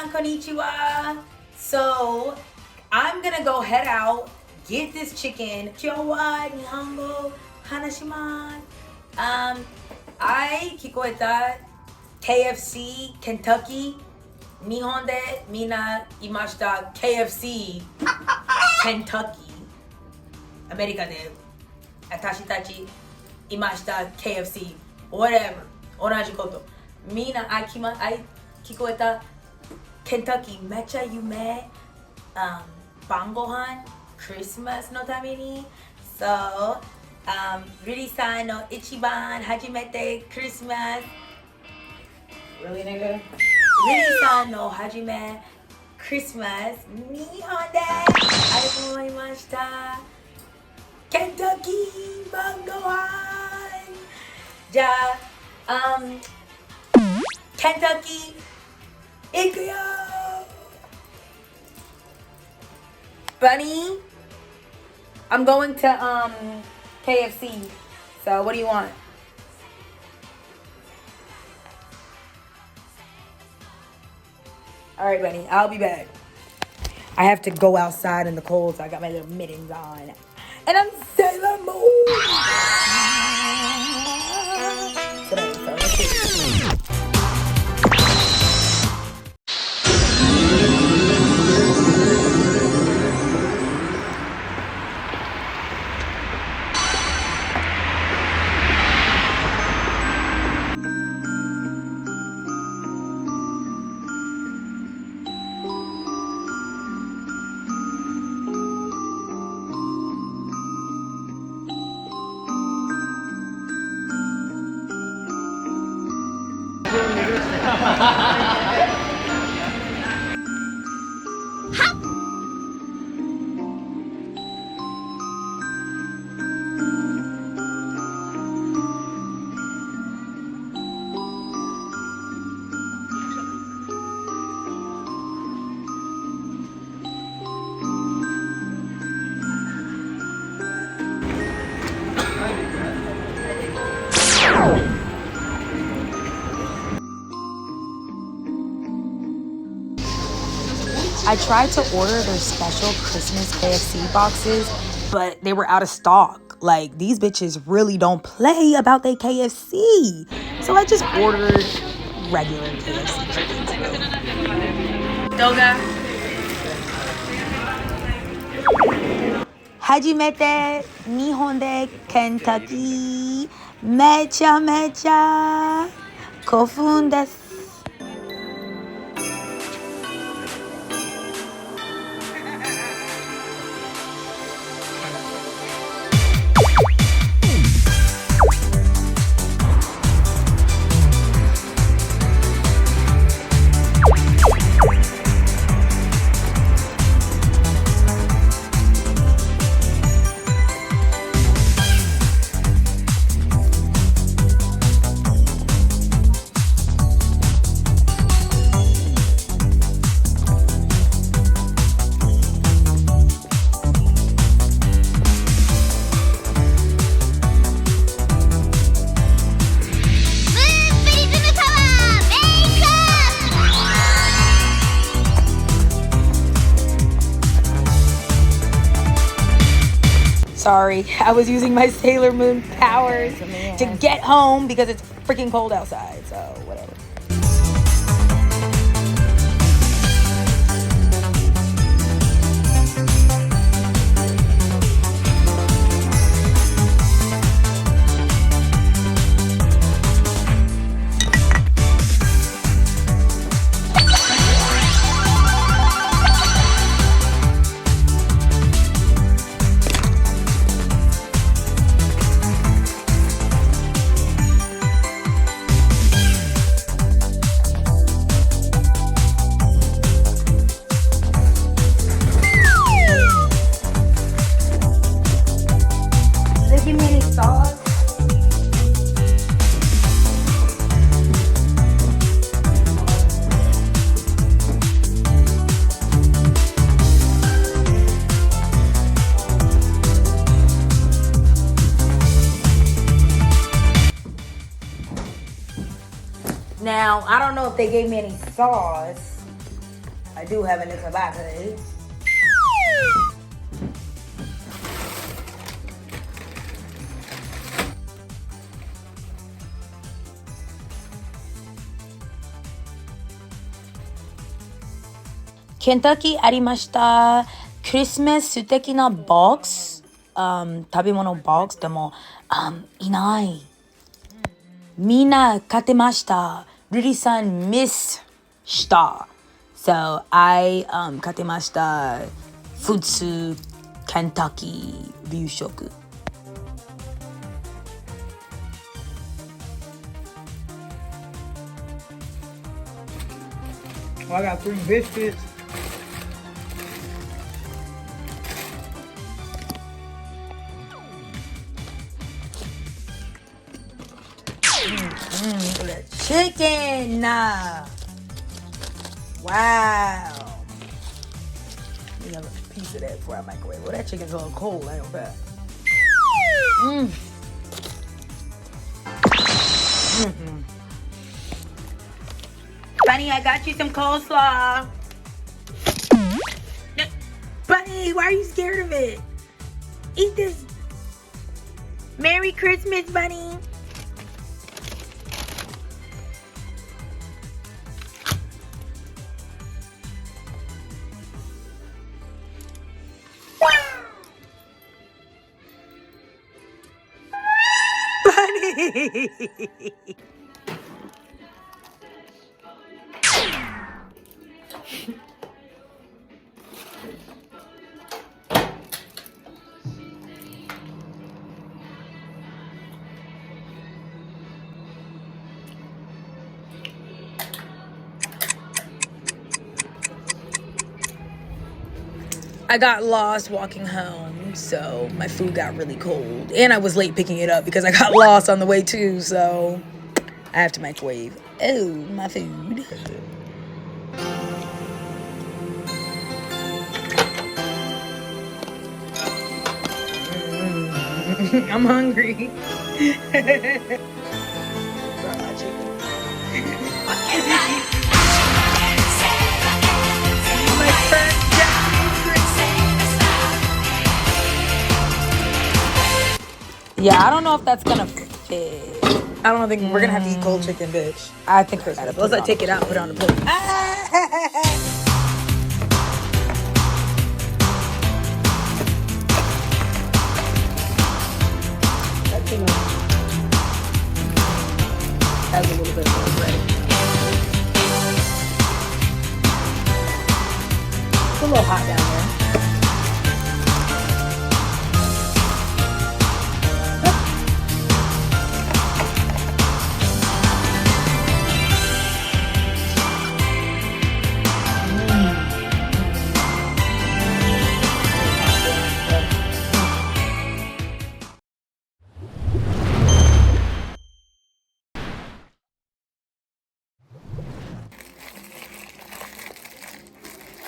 Minasan konnichiwa. So I'm gonna go head out, get this chicken. Kyo wa nihongo hanashimasu. I kikoeta KFC Kentucky. Nihon de mina imashita KFC Kentucky. America de atashi tachi imashita KFC. Whatever. Onaji koto. Mina I kikoeta Kentucky mecha yume bangohan Christmas no tameni. So Riri-san no ichiban hajimete Christmas. Really, nigga? Riri-san no hajime Christmas nihon de aimoimashita. Kentucky bangohan. Ja Kentucky ikuyo. Bunny, I'm going to KFC. So what do you want? All right, Bunny, I'll be back. I have to go outside in the cold, so I got my little mittens on. And I'm Sailor Moon. So let's see. I tried to order their special Christmas KFC boxes, but they were out of stock. Like, these bitches really don't play about their KFC. So I just ordered regular KFC chicken. Doga. Hajimete Nihon de Kentucky. Mecha mecha kofun desu. Sorry, I was using my Sailor Moon powers to get home because it's freaking cold outside, so whatever. Now, I don't know if they gave me any sauce. I do have a little bottle. Kentucky ありました。クリスマス素敵なボックス、食べ物ボックスでも、いない。みんな買ってました。リリさんミスした。So I 買ってました。普通ケンタッキー夕食。Oh, I got 3 biscuits. Chicken. Wow. Let me have a piece of that before I microwave. Well, that chicken's a little cold. I don't bet. Bunny, I got you some coleslaw. Bunny, why are you scared of it? Eat this. Merry Christmas, Bunny. Bunny. I got lost walking home, so my food got really cold. And I was late picking it up because I got lost on the way too, so I have to microwave. Oh, my food. I'm hungry. Yeah, I don't know if that's gonna fit. I don't think we're gonna have to eat cold chicken, bitch. I think we're gonna. Let's take it out and put it on the plate. That thing has a little bit more bread. It's a little hot down there.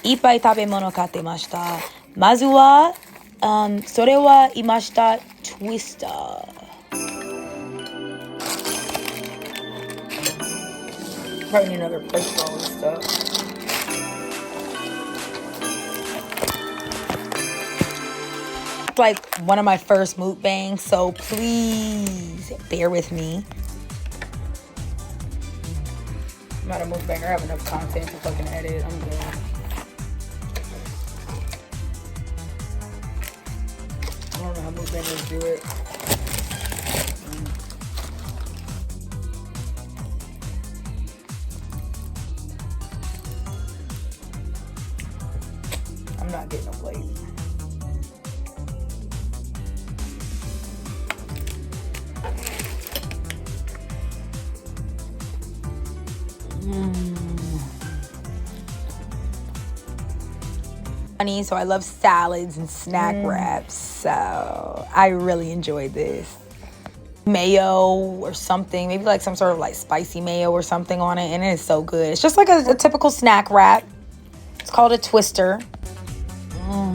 いっぱい食べ物買ってました。まずは、それはいました。Twister。Probably need another plate for all this stuff. It's like one of my first mukbangs, so please bear with me. I'm not a mukbanger. I have enough content to fucking edit. I'm good. I don't know how mukbangers do it. I'm not getting a plate. So I love salads and snack wraps, so I really enjoyed this. Mayo or something, maybe like some sort of like spicy mayo or something on it, and it is so good. It's just like a typical snack wrap. It's called a Twister. Well,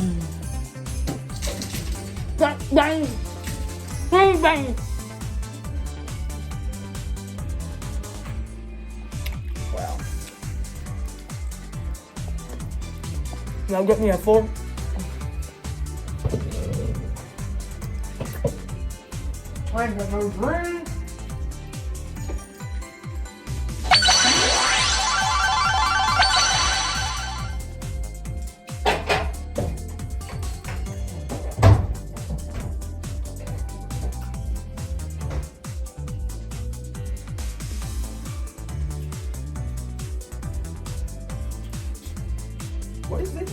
Now get me a full. I got no drink. What is this?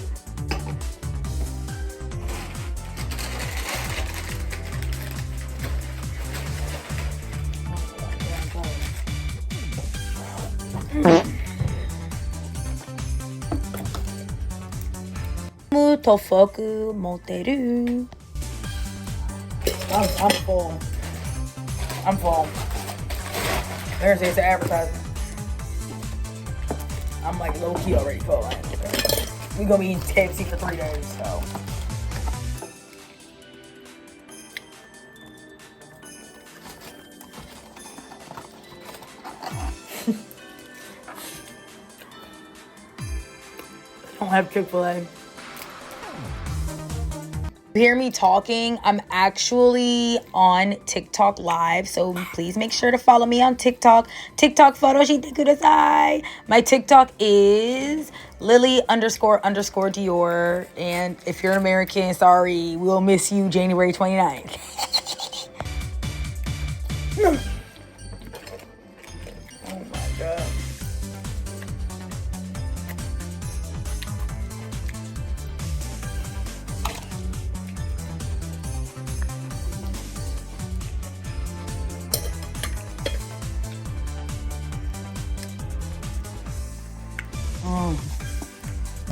Tofuku moteru. I'm full. I'm full. There's the advertisement. I'm like low key already full. We gonna be eating KFC for 3 days, so. Don't have Chick-fil-A. You hear me talking? I'm actually on TikTok live, so please make sure to follow me on TikTok. TikTok photo shite kudasai. My TikTok is Lily__Dior, and if you're an American, sorry, we'll miss you January 29th. Oh my god.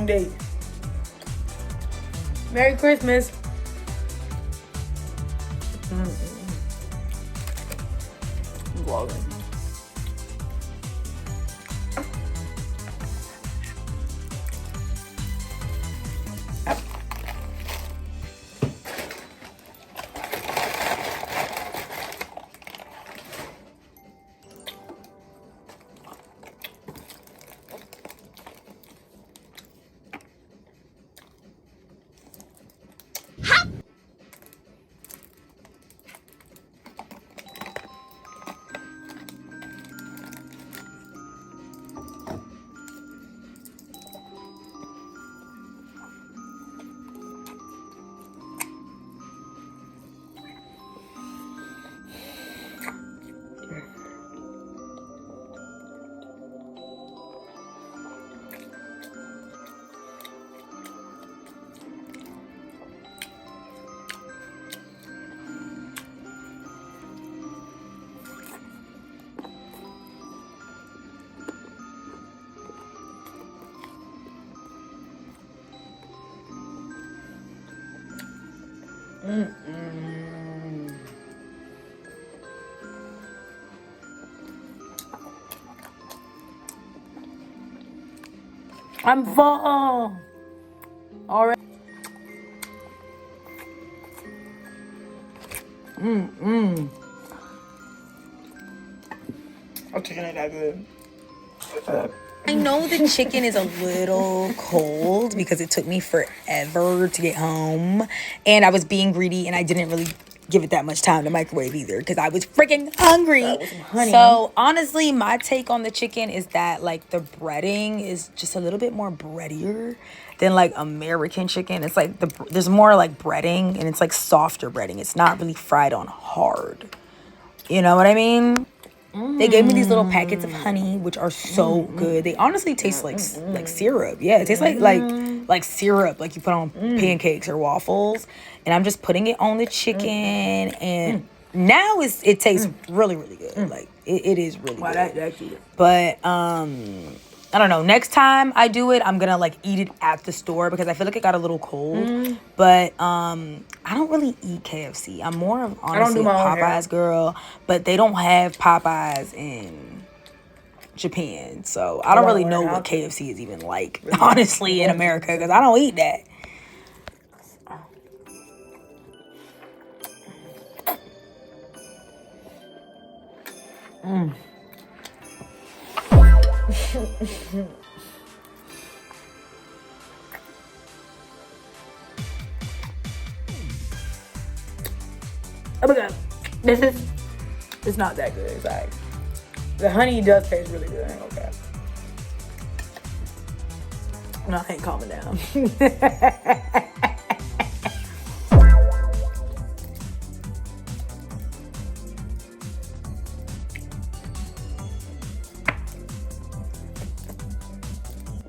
Date. Merry Christmas. I'm vlogging. I'm full. All right. Oh, chicken ain't that good. I know the chicken is a little cold because it took me forever to get home, and I was being greedy and I didn't really give it that much time to microwave either because I was freaking hungry. So honestly, my take on the chicken is that like the breading is just a little bit more breadier than like American chicken. It's like there's more like breading, and it's like softer breading. It's not really fried on hard. You know what I mean? They gave me these little packets of honey, which are so good. They honestly taste like syrup. Yeah, it tastes like syrup, like you put on pancakes or waffles. And I'm just putting it on the chicken, and now it tastes really, really good. Like it is really good. That's good. But I don't know. Next time I do it, I'm gonna like eat it at the store because I feel like it got a little cold. But I don't really eat KFC. I'm more of honestly a Popeyes girl. But they don't have Popeyes in Japan, so I don't really know what KFC is even like, honestly, in America because I don't eat that. Oh my god. It's not that good. It's like, the honey does taste really good. Okay. No, I ain't calming down.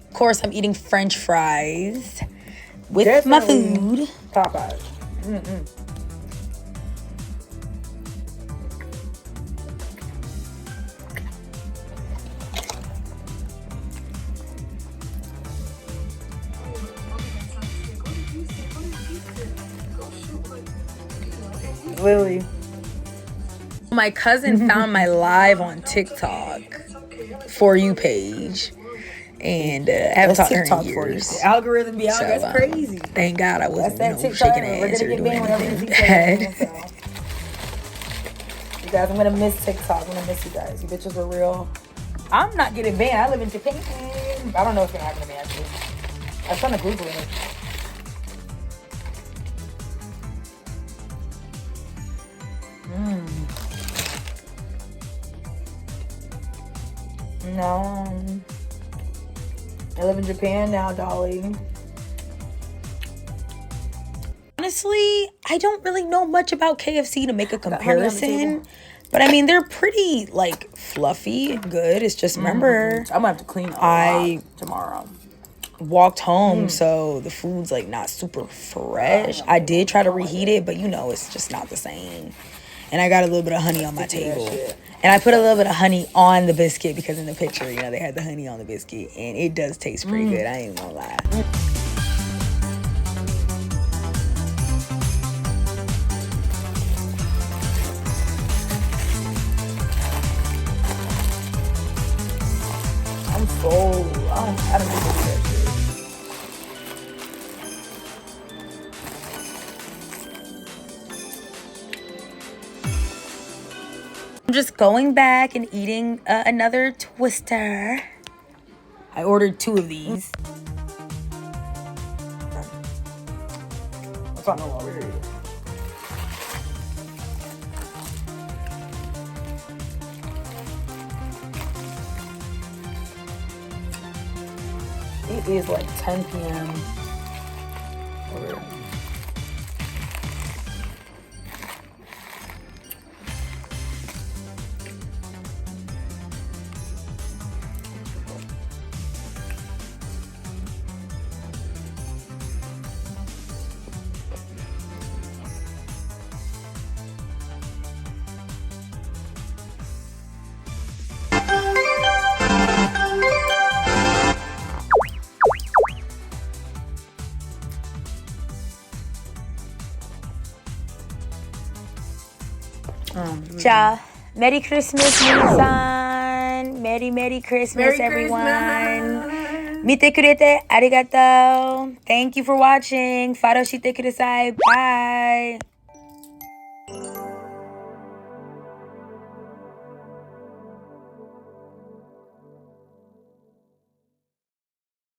Of course, I'm eating French fries with Definitely my food. Popeyes. Lily. My cousin found my live on TikTok For You page. And I haven't talked to her in years. The algorithm be out. So, That's crazy. Thank God I wasn't shaking We're ass or gonna get doing banned whenever anything this bad. You guys, I'm gonna miss TikTok. I'm gonna miss you guys. You bitches were real. I'm not getting banned. I live in Japan. I don't know what's gonna happen to me actually. I was trying to Google it. No. I live in Japan now, Dolly. Honestly, I don't really know much about KFC to make a comparison. But I mean, they're pretty, like, fluffy, good. It's just, remember, I'm gonna have to clean up tomorrow. Walked home, so the food's, like, not super fresh. I did try to reheat it, but, you know, it's just not the same. And I got a little bit of honey on my table. And I put a little bit of honey on the biscuit because in the picture, you know, they had the honey on the biscuit. And it does taste pretty good, I ain't gonna lie. I'm full. I don't know what that shit. I'm just going back and eating another Twister. I ordered 2 of these. That's not no longer here. It is like 10 p.m. over here. Ja, Merry Christmas, Minasan. Merry Christmas, everyone. Mite kurete arigatou. Thank you for watching. Faro shite kudasai. Bye.